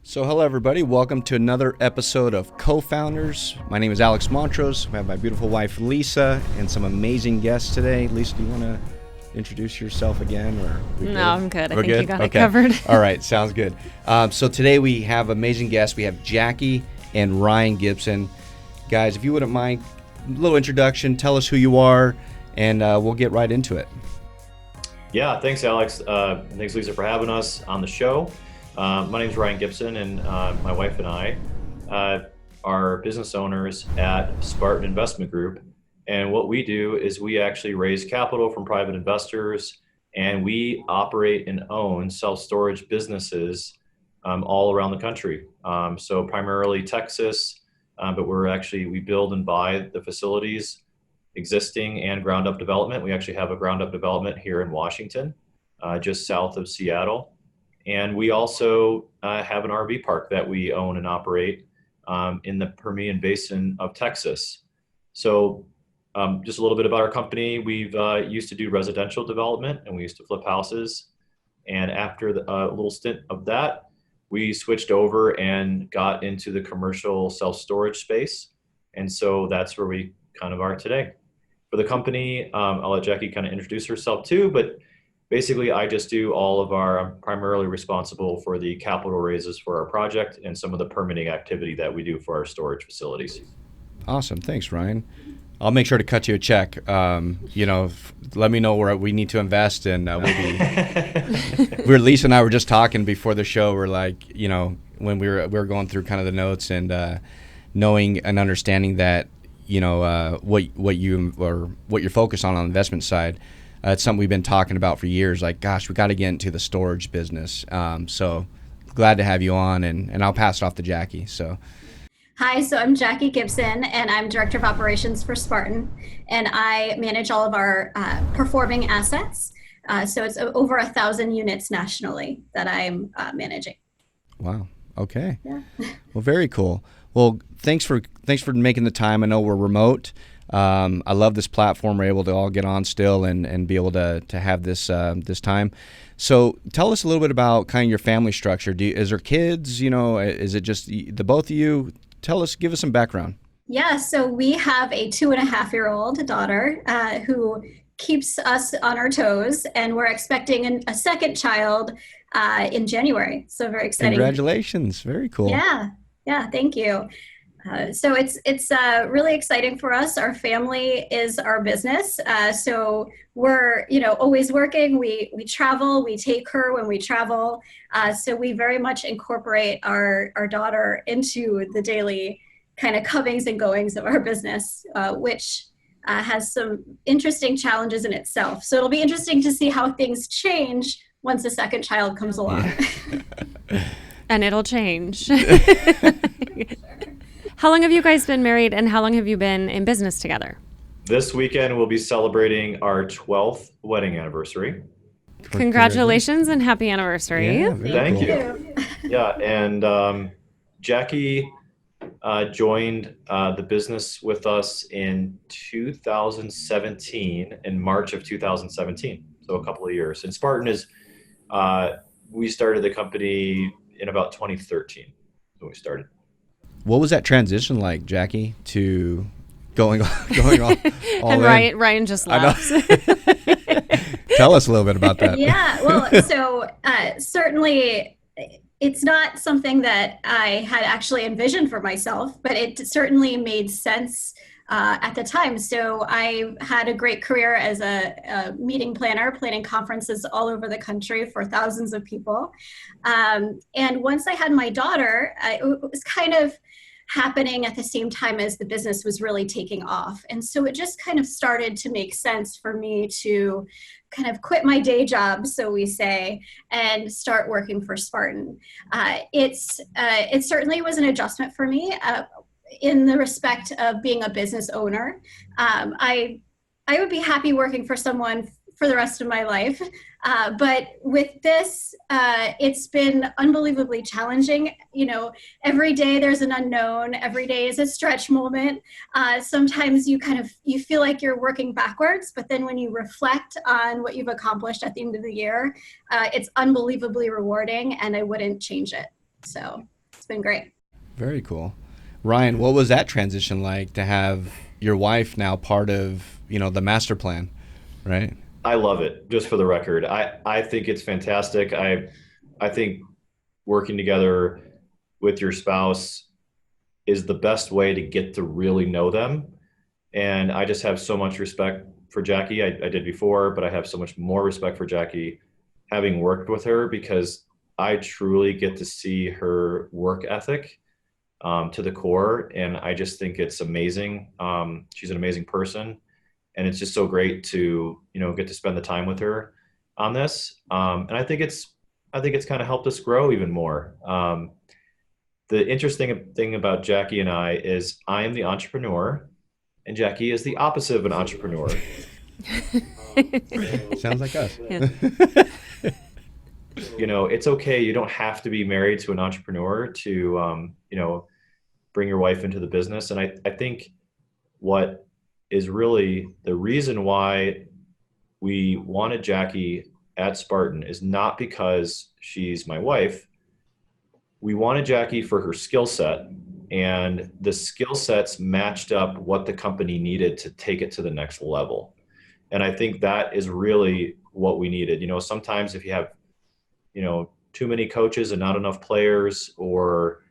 So hello everybody, welcome to another episode of Co-Founders. My name is Alex Montrose. I have my beautiful wife Lisa and some amazing guests today. Lisa, do you want to introduce yourself again? Or No, I'm good. We're I think good? You got it covered. All right, sounds good. So today we have amazing guests. We have Jackie and Ryan Gibson. Guys, if you wouldn't mind, a little introduction, tell us who you are, and we'll get right into it. Yeah, thanks Alex. Thanks Lisa for having us on the show. My name is Ryan Gibson, and my wife and I are business owners at Spartan Investment Group. And what we do is we actually raise capital from private investors, and we operate and own self-storage businesses all around the country. So primarily Texas, but we build and buy the facilities, existing and ground up development. We actually have a ground up development here in Washington, just south of Seattle. And we also have an RV park that we own and operate in the Permian Basin of Texas. So just a little bit about our company. We've used to do residential development, and we used to flip houses. And after a little stint of that, we switched over and got into the commercial self-storage space. And so that's where we kind of are today. For the company, I'll let Jackie kind of introduce herself too, but basically, I just do I'm primarily responsible for the capital raises for our project and some of the permitting activity that we do for our storage facilities. Awesome. Thanks, Ryan. I'll make sure to cut you a check. Let me know where we need to invest, and we'll be. Lisa and I were just talking before the show. We're like, when we were going through kind of the notes and knowing and understanding that, what you're focused on the investment side. It's something we've been talking about for years. Like, gosh, we got to get into the storage business. So glad to have you on, and I'll pass it off to Jackie. So, hi, so I'm Jackie Gibson, and I'm Director of Operations for Spartan, and I manage all of our performing assets. So it's over 1,000 units nationally that I'm managing. Wow. Okay. Yeah. Well, very cool. Well, thanks for making the time. I know we're remote. I love this platform. We're able to all get on still and be able to have this time. So tell us a little bit about kind of your family structure. Is there kids? Is it just the both of you? Give us some background. Yeah, so we have a 2.5-year-old daughter who keeps us on our toes, and we're expecting a second child in January. So very exciting. Congratulations. Very cool. Yeah, thank you. So it's really exciting for us. Our family is our business. So we're, always working. We travel, we take her when we travel. So we very much incorporate our daughter into the daily kind of comings and goings of our business, which has some interesting challenges in itself. So it'll be interesting to see how things change once a second child comes along. And it'll change. How long have you guys been married, and how long have you been in business together? This weekend, we'll be celebrating our 12th wedding anniversary. Congratulations and happy anniversary. Yeah, Thank you. Yeah, and Jackie joined the business with us in 2017, in March of 2017, so a couple of years. And Spartan we started the company in about 2013 when we started. What was that transition like, Jackie, to going all and in? Ryan just laughs. Tell us a little bit about that. Yeah, well, so certainly it's not something that I had actually envisioned for myself, but it certainly made sense at the time. So I had a great career as a meeting planner, planning conferences all over the country for thousands of people. And once I had my daughter, it was kind of happening at the same time as the business was really taking off. And so it just kind of started to make sense for me to kind of quit my day job, so we say, and start working for Spartan. It certainly was an adjustment for me in the respect of being a business owner. I would be happy working for someone for the rest of my life. But with this, it's been unbelievably challenging. Every day there's an unknown. Every day is a stretch moment. Sometimes you feel like you're working backwards, but then when you reflect on what you've accomplished at the end of the year, it's unbelievably rewarding, and I wouldn't change it. So It's been great. Very cool. Ryan, what was that transition like to have your wife now part of, the master plan, right? I love it. Just for the record, I think it's fantastic. I think working together with your spouse is the best way to get to really know them. And I just have so much respect for Jackie. I did before, but I have so much more respect for Jackie having worked with her, because I truly get to see her work ethic to the core. And I just think it's amazing. She's an amazing person. And it's just so great to, get to spend the time with her on this. And I think it's kind of helped us grow even more. The interesting thing about Jackie and I is I am the entrepreneur and Jackie is the opposite of an entrepreneur. Sounds like us. Yeah. It's okay. You don't have to be married to an entrepreneur to, bring your wife into the business. And I think what is really the reason why we wanted Jackie at Spartan is not because she's my wife. We wanted Jackie for her skill set, and the skill sets matched up what the company needed to take it to the next level. And I think that is really what we needed. Sometimes if you have, too many coaches and not enough players, or,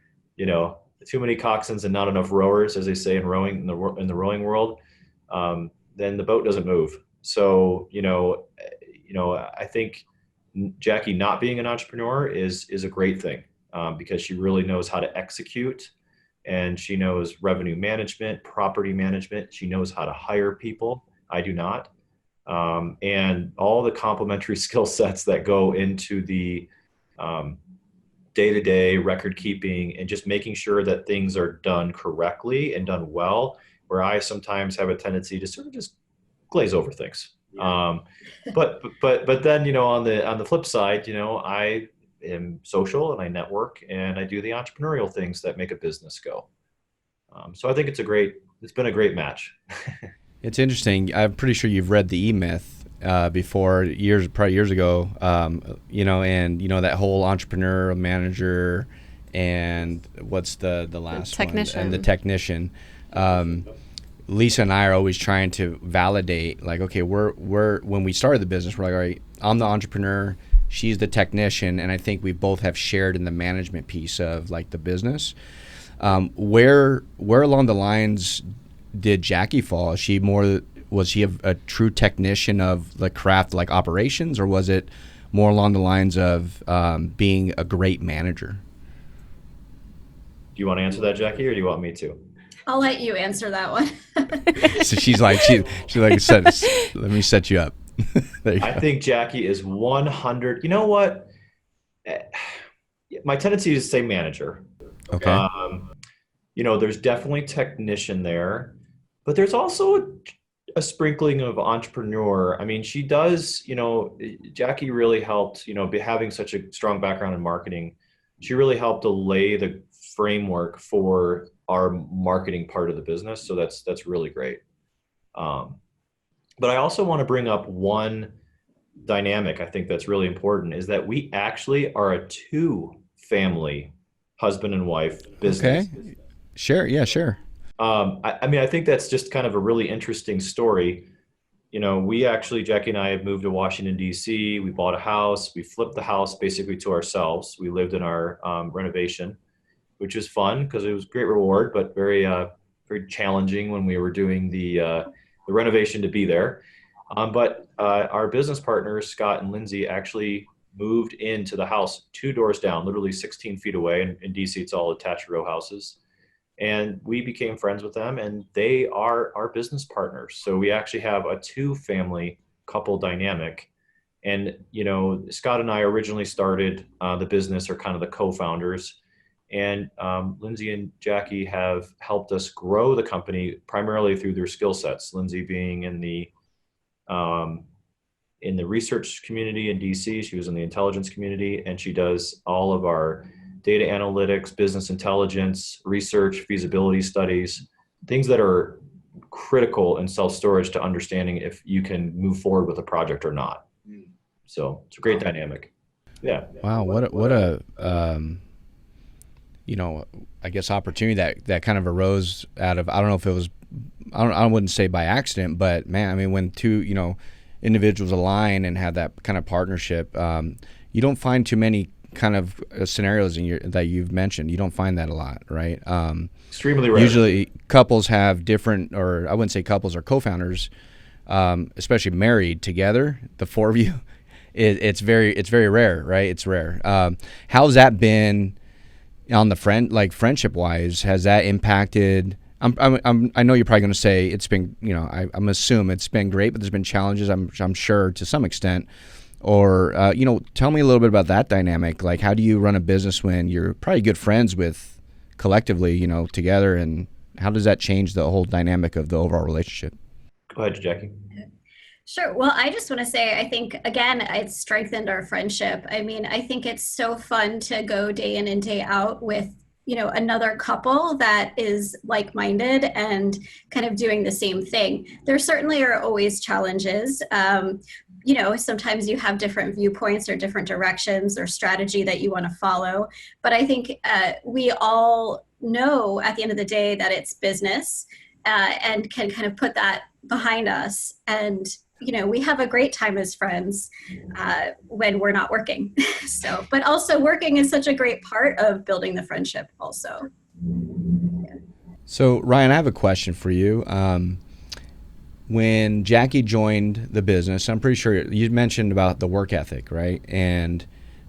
too many coxswains and not enough rowers, as they say in rowing, in the rowing world, then the boat doesn't move. So, I think Jackie not being an entrepreneur is a great thing, because she really knows how to execute, and she knows revenue management, property management. She knows how to hire people. I do not. And all the complementary skill sets that go into the day-to-day record keeping and just making sure that things are done correctly and done well, where I sometimes have a tendency to sort of just glaze over things. Yeah. But then, on the flip side, I am social and I network and I do the entrepreneurial things that make a business go. So I think it's been a great match. It's interesting. I'm pretty sure you've read the E-Myth before, probably years ago, and that whole entrepreneur, manager, and what's the last technician. one? And the technician. Lisa and I are always trying to validate, like, okay, we're when we started the business, we're like, all right, I'm the entrepreneur, she's the technician, and I think we both have shared in the management piece of like the business. Where along the lines did Jackie fall? Was she a true technician of the craft, like operations, or was it more along the lines of being a great manager? Do you want to answer that, Jackie, or do you want me to? I'll let you answer that one. So she's like, let me set you up. I think Jackie is 100. You know what? My tendency is to say manager. Okay. There's definitely technician there, but there's also a sprinkling of entrepreneur. I mean, she does, Jackie really helped, having such a strong background in marketing. She really helped to lay the framework for our marketing part of the business. So that's really great. But I also want to bring up one dynamic I think that's really important, is that we actually are a two-family husband and wife business. Okay. Sure. Yeah, sure. I think that's just kind of a really interesting story. Jackie and I have moved to Washington, D.C. We bought a house. We flipped the house basically to ourselves. We lived in our renovation, which was fun because it was great reward, but very, very challenging when we were doing the renovation to be there. But our business partners, Scott and Lindsay, actually moved into the house 2 doors down, literally 16 feet away. In DC, it's all attached row houses. And we became friends with them, and they are our business partners. So we actually have a 2-family couple dynamic. And, Scott and I originally started the business, or kind of the co-founders. And Lindsay and Jackie have helped us grow the company primarily through their skill sets. Lindsay being in the research community in DC, she was in the intelligence community, and she does all of our data analytics, business intelligence, research, feasibility studies, things that are critical in self-storage to understanding if you can move forward with a project or not. So it's a great dynamic. Yeah. Wow. What a I guess opportunity that kind of arose out of, I don't know if it was, I wouldn't say by accident, but man, I mean, when two, individuals align and have that kind of partnership, you don't find too many kind of scenarios that you've mentioned. You don't find that a lot, right? Extremely rare. Usually couples have different, or I wouldn't say couples, or co-founders, especially married together, the four of you. It's very rare, right? It's rare. How's that been on the friendship wise? Has that impacted? I know you're probably going to say it's been, I'm assuming it's been great, but there's been challenges, I'm sure, to some extent. Or, tell me a little bit about that dynamic. Like, how do you run a business when you're probably good friends with collectively, together, and how does that change the whole dynamic of the overall relationship? Go ahead, Jackie. Sure. Well, I just want to say, I think, again, it's strengthened our friendship. I mean, I think it's so fun to go day in and day out with, another couple that is like-minded and kind of doing the same thing. There certainly are always challenges. Sometimes you have different viewpoints or different directions or strategy that you want to follow. But I think we all know at the end of the day that it's business and can kind of put that behind us. And we have a great time as friends when we're not working. But also working is such a great part of building the friendship also. Yeah. So Ryan, I have a question for you. When Jackie joined the business, I'm pretty sure you mentioned about the work ethic, right? And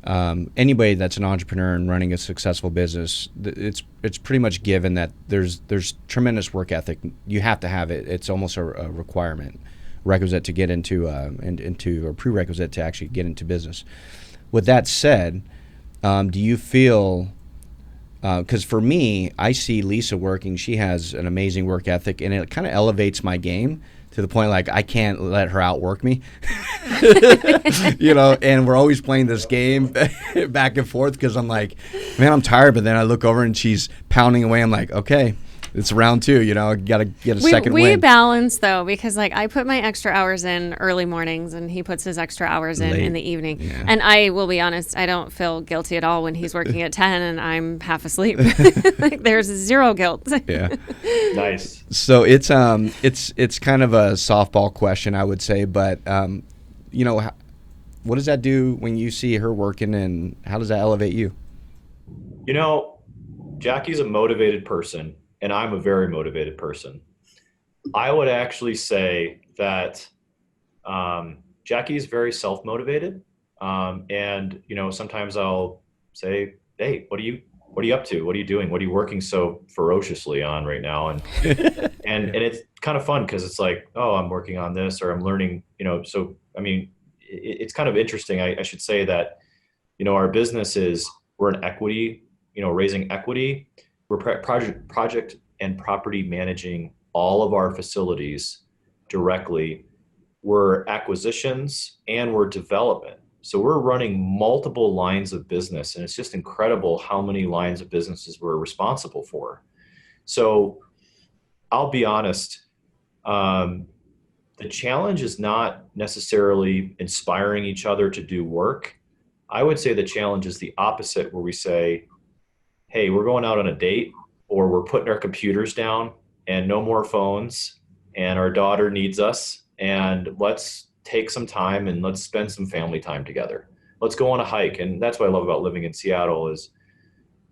anybody that's an entrepreneur and running a successful business, it's pretty much given that there's tremendous work ethic. You have to have it. It's almost a requirement. Requisite to get into or prerequisite to actually get into business. With that said, do you feel, because for me, I see Lisa working, she has an amazing work ethic, and it kind of elevates my game to the point like I can't let her outwork me. And we're always playing this game back and forth because I'm like, man, I'm tired, but then I look over and she's pounding away. I'm like, okay, it's round two, got to get a second win. We balance, though, because I put my extra hours in early mornings and he puts his extra hours in the evening. Yeah. And I will be honest, I don't feel guilty at all when he's working at 10 and I'm half asleep. There's zero guilt. Yeah. Nice. So it's kind of a softball question, I would say, but what does that do when you see her working, and how does that elevate you? Jackie's a motivated person. And I'm a very motivated person. I would actually say that Jackie is very self-motivated. And sometimes I'll say, hey, what are you up to? What are you doing? What are you working so ferociously on right now? And and it's kind of fun because it's like, oh, I'm working on this, or I'm learning, so, I mean, it's kind of interesting. I should say that, our business we're an equity, raising equity. We're project and property managing all of our facilities directly. We're acquisitions and we're development. So we're running multiple lines of business, and it's just incredible how many lines of businesses we're responsible for. So I'll be honest, the challenge is not necessarily inspiring each other to do work. I would say the challenge is the opposite, where we say, hey, we're going out on a date, or we're putting our computers down and no more phones, and our daughter needs us, and let's take some time and let's spend some family time together. Let's go on a hike. And that's what I love about living in Seattle is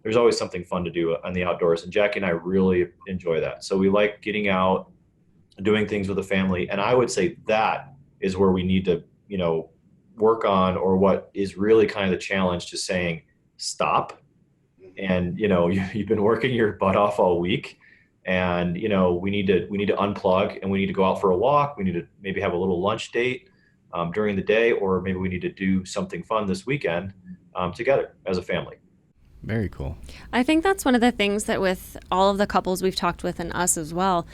there's always something fun to do on the outdoors. And Jackie and I really enjoy that. So we like getting out, doing things with the family. And I would say that is where we need to, work on, or what is really kind of the challenge, to saying stop. And, you've been working your butt off all week, and, we need to unplug, and we need to go out for a walk. We need to maybe have a little lunch date during the day, or maybe we need to do something fun this weekend together as a family. Very cool. I think that's one of the things that with all of the couples we've talked with, and us as well,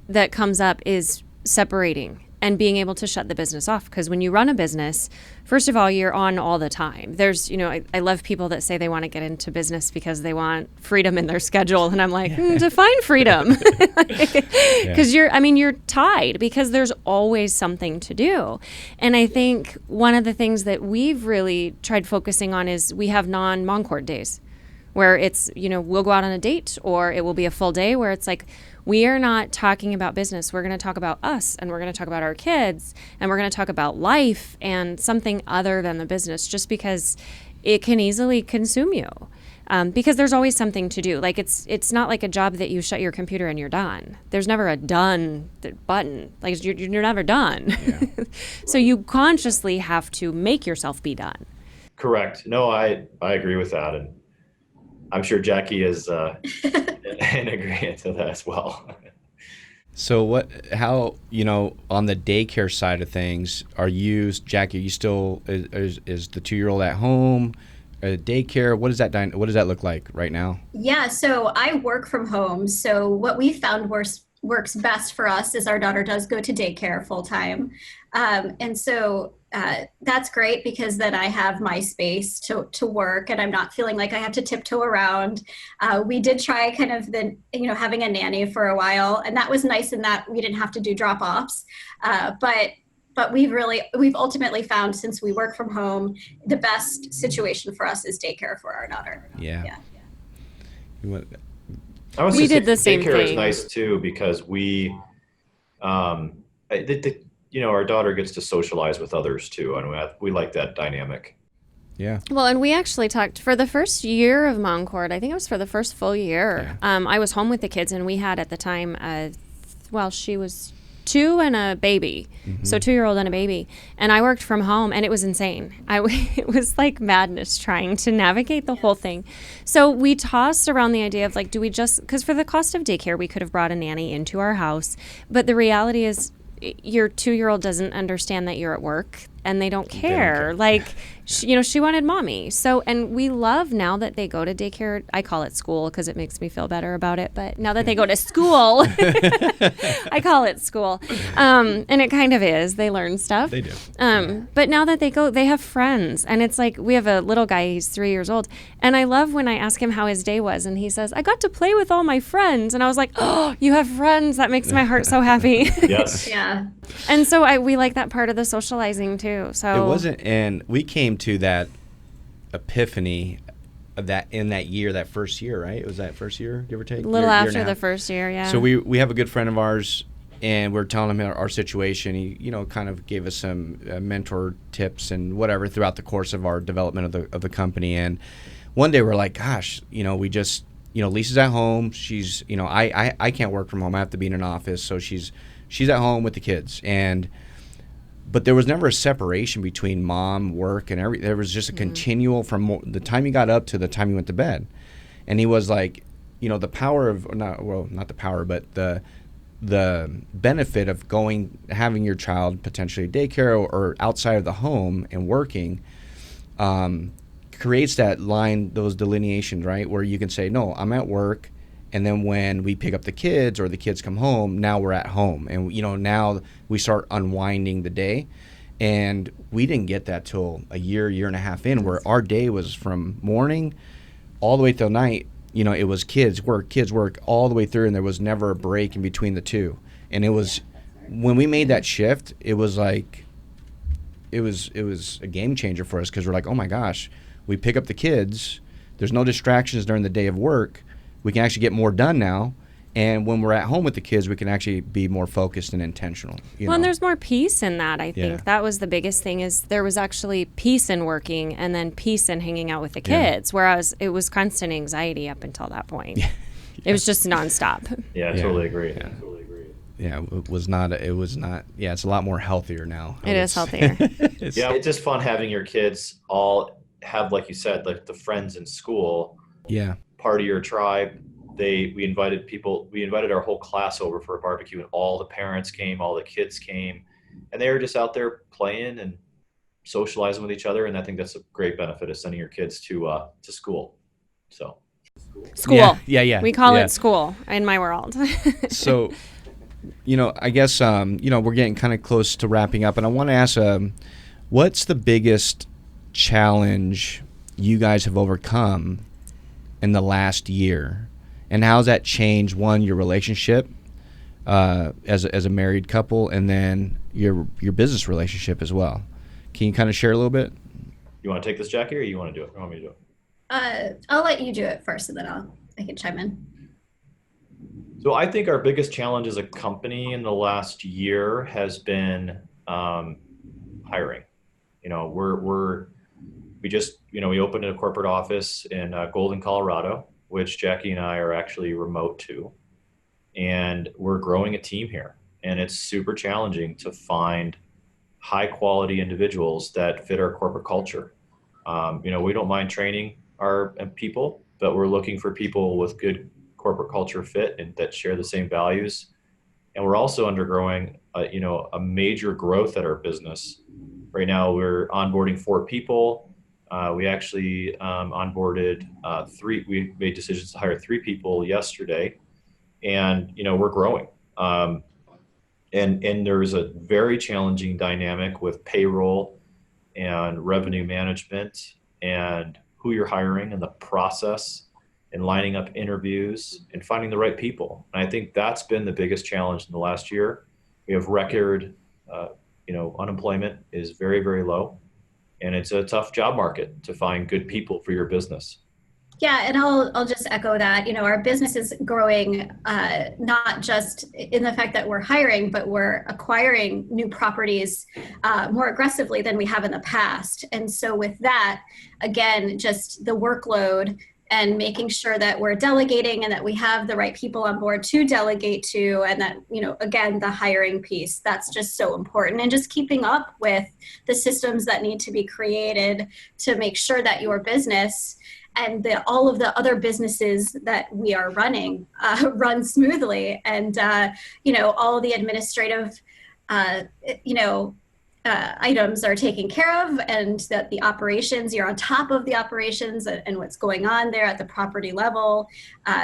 that comes up is separating and being able to shut the business off. Because when you run a business, first of all, you're on all the time. There's, I love people that say they want to get into business because they want freedom in their schedule. And I'm like, define freedom. Because you're tied, because there's always something to do. And I think one of the things that we've really tried focusing on is we have non-Moncord days. where it's, we'll go out on a date, or it will be a full day where it's like, we are not talking about business. We're going to talk about us, and we're going to talk about our kids, and we're going to talk about life and something other than the business, just because it can easily consume you. Because there's always something to do. Like it's not like a job that you shut your computer and you're done. There's never a done button. Like you're never done. Yeah. So you consciously have to make yourself be done. Correct. No, I agree with that, and I'm sure Jackie is in agreement to that as well. So how on the daycare side of things, Jackie, are you still, is the 2-year-old at home? Daycare, what does that look like right now? Yeah, so I work from home. So what we found works best for us is our daughter does go to daycare full time. And so that's great, because then I have my space to work, and I'm not feeling like I have to tiptoe around. We did try kind of having a nanny for a while, and that was nice in that we didn't have to do drop-offs. But we've ultimately found, since we work from home, the best situation for us is daycare for our daughter. Yeah. We did the same thing. Daycare is nice too, because our daughter gets to socialize with others too, and we like that dynamic. Yeah. Well, and we actually talked for the first year of Moncord. I think it was for the first full year. Yeah. I was home with the kids, and we had at the time, she was 2 and a baby. Mm-hmm. So 2-year-old and a baby. And I worked from home, and it was insane. It was like madness trying to navigate the whole thing. So we tossed around the idea of do we because for the cost of daycare, we could have brought a nanny into our house. But the reality is, your 2-year-old doesn't understand that you're at work, and they don't care. She wanted mommy. So, and we love now that they go to daycare. I call it school because it makes me feel better about it. But now that they go to school, I call it school. And it kind of is. They learn stuff. They do. But now that they go, they have friends. And it's like, we have a little guy, he's 3 years old. And I love when I ask him how his day was. And he says, I got to play with all my friends. And I was like, oh, you have friends. That makes my heart so happy. Yes. Yeah. And so we like that part of the socializing too. So it wasn't, and we came to that epiphany of that in that first year, right? It was that first year, give or take? A little after the first year, yeah. So we have a good friend of ours, and we're telling him our situation. He, kind of gave us some mentor tips and whatever throughout the course of our development of the company. And one day we're like, gosh, we just, Lisa's at home. She's, I can't work from home. I have to be in an office. So she's at home with the kids. But there was never a separation between mom, work, and everything. There was just a continual from the time you got up to the time you went to bed. And he was like, the power of, not the power, but the benefit of having your child potentially daycare or outside of the home and working creates that line, those delineations, right? Where you can say, no, I'm at work. And then when we pick up the kids or the kids come home, now we're at home. And, now we start unwinding the day. And we didn't get that till a year and a half in, where our day was from morning all the way till night. It was kids work all the way through, and there was never a break in between the two. And it was, when we made that shift, it was like, it was a game changer for us, because we're like, oh my gosh, we pick up the kids. There's no distractions during the day of work. We can actually get more done now. And when we're at home with the kids, we can actually be more focused and intentional. And there's more peace in that, I think. Yeah. That was the biggest thing, is there was actually peace in working and then peace in hanging out with the kids, whereas it was constant anxiety up until that point. Yeah. It was just nonstop. Yeah, I totally agree. Yeah, it was not, it's a lot more healthier now. It is healthier. It's just fun having your kids all have, like you said, like the friends in school. Yeah. Part of your tribe. We invited our whole class over for a barbecue, and all the parents came, all the kids came, and they were just out there playing and socializing with each other. And I think that's a great benefit of sending your kids to school. So school. Yeah. We call it school in my world. So, I guess, we're getting kind of close to wrapping up, and I want to ask, what's the biggest challenge you guys have overcome in the last year, and how's that changed, one, your relationship as a married couple, and then your business relationship as well? Can you kind of share a little bit? You want to take this, Jackie, or you want to do it? Or want me to do it? I'll let you do it first, and then I can chime in. So I think our biggest challenge as a company in the last year has been hiring. You know, we opened a corporate office in Golden, Colorado, which Jackie and I are actually remote to, and we're growing a team here. And it's super challenging to find high quality individuals that fit our corporate culture. We don't mind training our people, but we're looking for people with good corporate culture fit and that share the same values. And we're also undergoing, a major growth at our business. Right now, we're onboarding 4 people. We actually onboarded 3. We made decisions to hire 3 people yesterday, and we're growing. And there's a very challenging dynamic with payroll and revenue management and who you're hiring and the process and lining up interviews and finding the right people. And I think that's been the biggest challenge in the last year. We have record, unemployment is very, very low, and it's a tough job market to find good people for your business. Yeah, and I'll just echo that. Our business is growing, not just in the fact that we're hiring, but we're acquiring new properties more aggressively than we have in the past. And so with that, again, just the workload and making sure that we're delegating and that we have the right people on board to delegate to, and that, again, the hiring piece, that's just so important. And just keeping up with the systems that need to be created to make sure that your business and all of the other businesses that we are running run smoothly, and all the administrative items are taken care of, and that the operations, you're on top of the operations and what's going on there at the property level.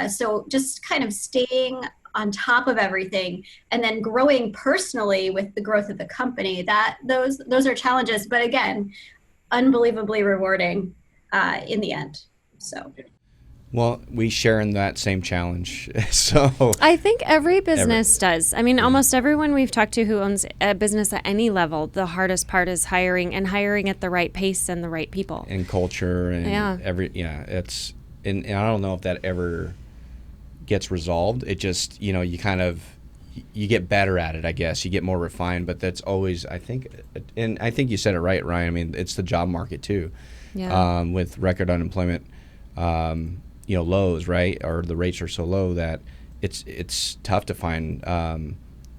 So just kind of staying on top of everything, and then growing personally with the growth of the company. Those are challenges, but again, unbelievably rewarding in the end. So, well, we share in that same challenge. So I think every business does. I mean, almost everyone we've talked to who owns a business at any level, the hardest part is hiring, and hiring at the right pace and the right people. And culture and it's, and I don't know if that ever gets resolved. It just, you get better at it, I guess. You get more refined, but that's always, I think, and I think you said it right, Ryan. I mean, it's the job market too. Yeah. With record unemployment, lows, right? Or the rates are so low that it's tough to find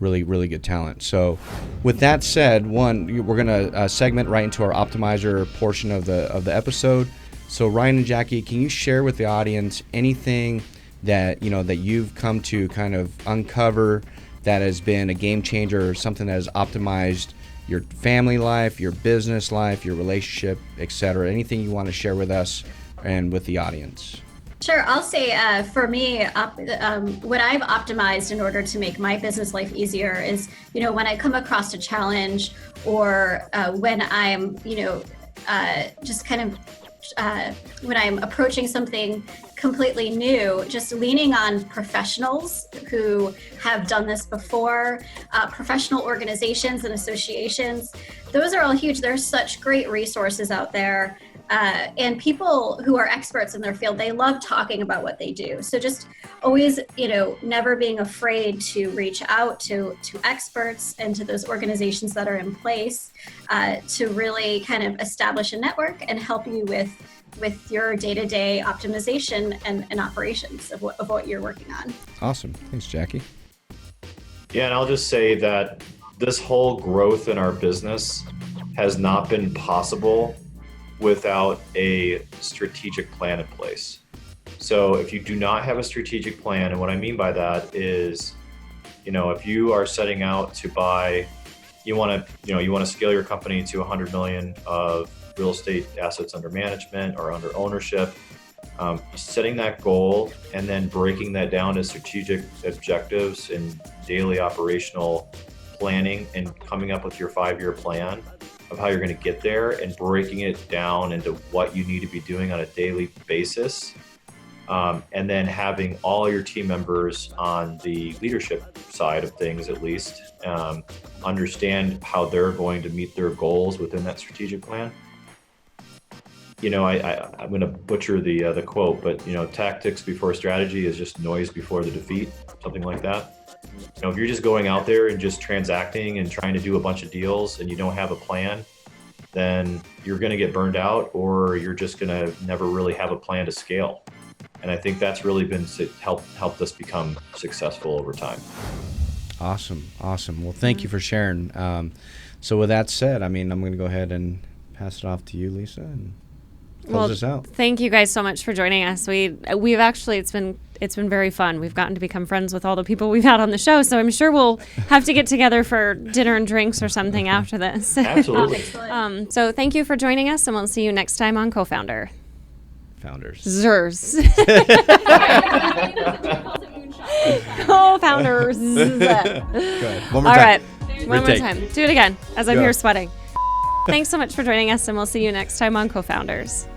really, really good talent. So with that said, we're going to segment right into our optimizer portion of the episode. So Ryan and Jackie, can you share with the audience anything that, that you've come to kind of uncover that has been a game changer, or something that has optimized your family life, your business life, your relationship, etc.? Anything you want to share with us and with the audience? Sure. I'll say for me, what I've optimized in order to make my business life easier is, when I come across a challenge, or when I'm, just kind of when I'm approaching something completely new, just leaning on professionals who have done this before, professional organizations and associations. Those are all huge. There's such great resources out there. And people who are experts in their field, they love talking about what they do. So just always, never being afraid to reach out to experts and to those organizations that are in place to really kind of establish a network and help you with your day-to-day optimization and operations of what you're working on. Awesome. Thanks, Jackie. Yeah, and I'll just say that this whole growth in our business has not been possible without a strategic plan in place. So if you do not have a strategic plan, and what I mean by that is, if you are setting out to buy, you want to scale your company to 100 million of real estate assets under management or under ownership, setting that goal and then breaking that down to strategic objectives and daily operational planning, and coming up with your 5-year plan of how you're going to get there, and breaking it down into what you need to be doing on a daily basis. And then having all your team members on the leadership side of things, at least, understand how they're going to meet their goals within that strategic plan. I'm going to butcher the quote, but tactics before strategy is just noise before the defeat, something like that. If you're just going out there and just transacting and trying to do a bunch of deals and you don't have a plan, then you're going to get burned out, or you're just going to never really have a plan to scale. And I think that's really been helped us become successful over time. Awesome. Well, thank you for sharing. So with that said, I'm going to go ahead and pass it off to you, Lisa, and close us out. Thank you guys so much for joining us. We've actually, it's been very fun. We've gotten to become friends with all the people we've had on the show, so I'm sure we'll have to get together for dinner and drinks or something after this. Absolutely. So thank you for joining us, and we'll see you next time on Co-Founder. Founders. Zers. Co-Founders. One more All time. right. One more Retake. time. Do it again as I'm Go. here sweating. Thanks so much for joining us, and we'll see you next time on Co-Founders.